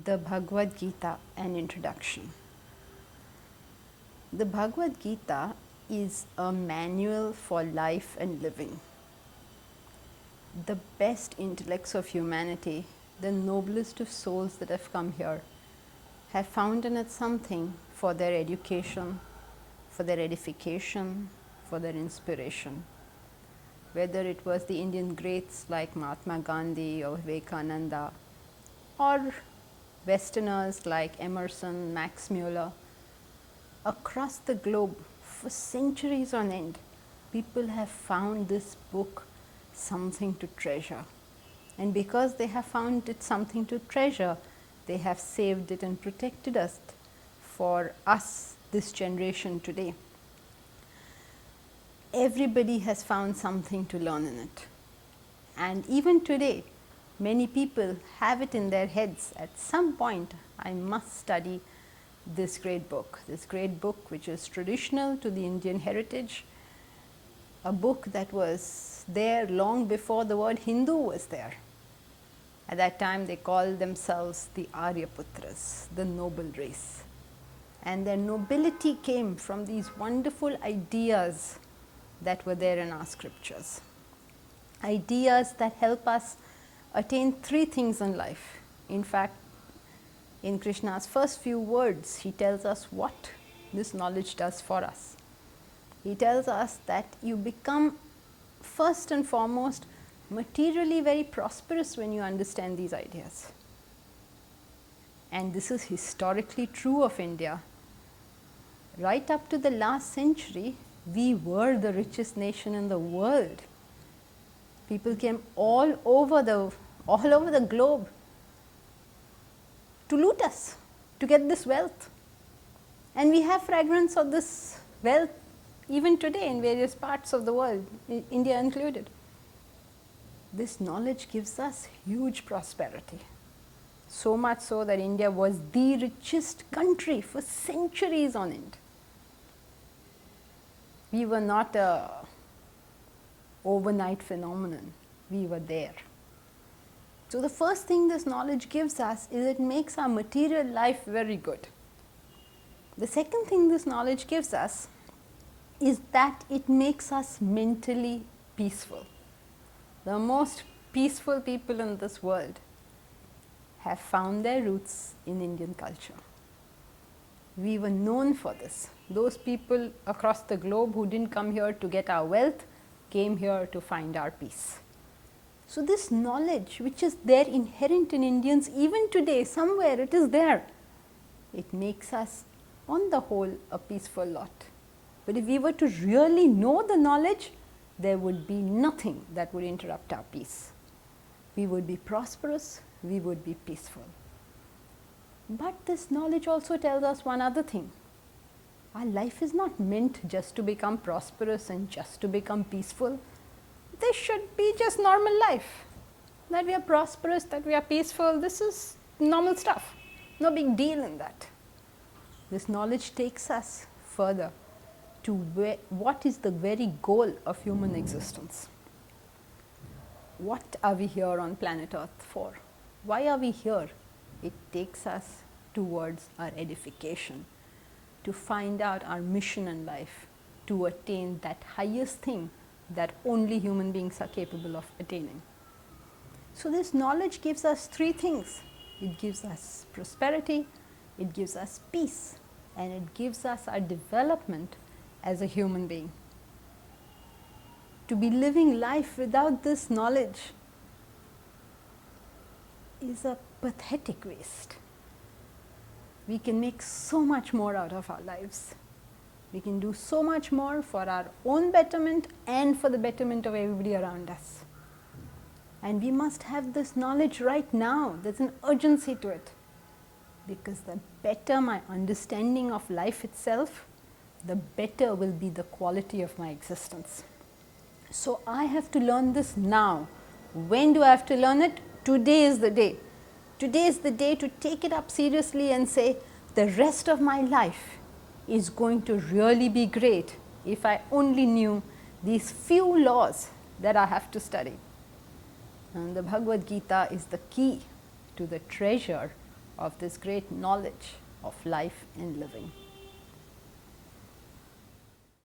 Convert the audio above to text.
The Bhagavad Gita, an introduction. The Bhagavad Gita is a manual for life and living. The best intellects of humanity, the noblest of souls that have come here, have found in it something for their education, for their edification, for their inspiration. Whether it was the Indian greats like Mahatma Gandhi or Vivekananda, or Westerners like Emerson, Max Muller, across the globe for centuries on end, people have found this book something to treasure. And because they have found it something to treasure, they have saved it and protected us for us, this generation today. Everybody has found something to learn in it. And even today, many people have it in their heads, at some point I must study this great book which is traditional to the Indian heritage, a book that was there long before the word Hindu was there. At that time they called themselves the Aryaputras, the noble race. And their nobility came from these wonderful ideas that were there in our scriptures. Ideas that help us attain three things in life. In fact, in Krishna's first few words, he tells us what this knowledge does for us. He tells us that you become first and foremost materially very prosperous when you understand these ideas. And this is historically true of India. Right up to the last century, we were the richest nation in the world. People came all over the globe to loot us, to get this wealth. And we have fragments of this wealth even today in various parts of the world, India included. This knowledge gives us huge prosperity. So much so that India was the richest country for centuries on end. We were not a overnight phenomenon, we were there. So the first thing this knowledge gives us is it makes our material life very good. The second thing this knowledge gives us is that it makes us mentally peaceful. The most peaceful people in this world have found their roots in Indian culture. We were known for this. Those people across the globe who didn't come here to get our wealth came here to find our peace. So this knowledge, which is there inherent in Indians even today, somewhere it is there, it makes us on the whole a peaceful lot. But if we were to really know the knowledge, there would be nothing that would interrupt our peace. We would be prosperous, we would be peaceful. But this knowledge also tells us one other thing. Our life is not meant just to become prosperous and just to become peaceful. This should be just normal life. That we are prosperous, that we are peaceful, this is normal stuff. No big deal in that. This knowledge takes us further to what is the very goal of human existence. What are we here on planet Earth for? Why are we here? It takes us towards our edification, to find out our mission in life, to attain that highest thing that only human beings are capable of attaining. So this knowledge gives us three things. It gives us prosperity, it gives us peace, and it gives us our development as a human being. To be living life without this knowledge is a pathetic waste. We can make so much more out of our lives. We can do so much more for our own betterment and for the betterment of everybody around us. And we must have this knowledge right now. There's an urgency to it. Because the better my understanding of life itself, the better will be the quality of my existence. So I have to learn this now. When do I have to learn it? Today is the day. Today is the day to take it up seriously and say, the rest of my life is going to really be great if I only knew these few laws that I have to study. And the Bhagavad Gita is the key to the treasure of this great knowledge of life and living.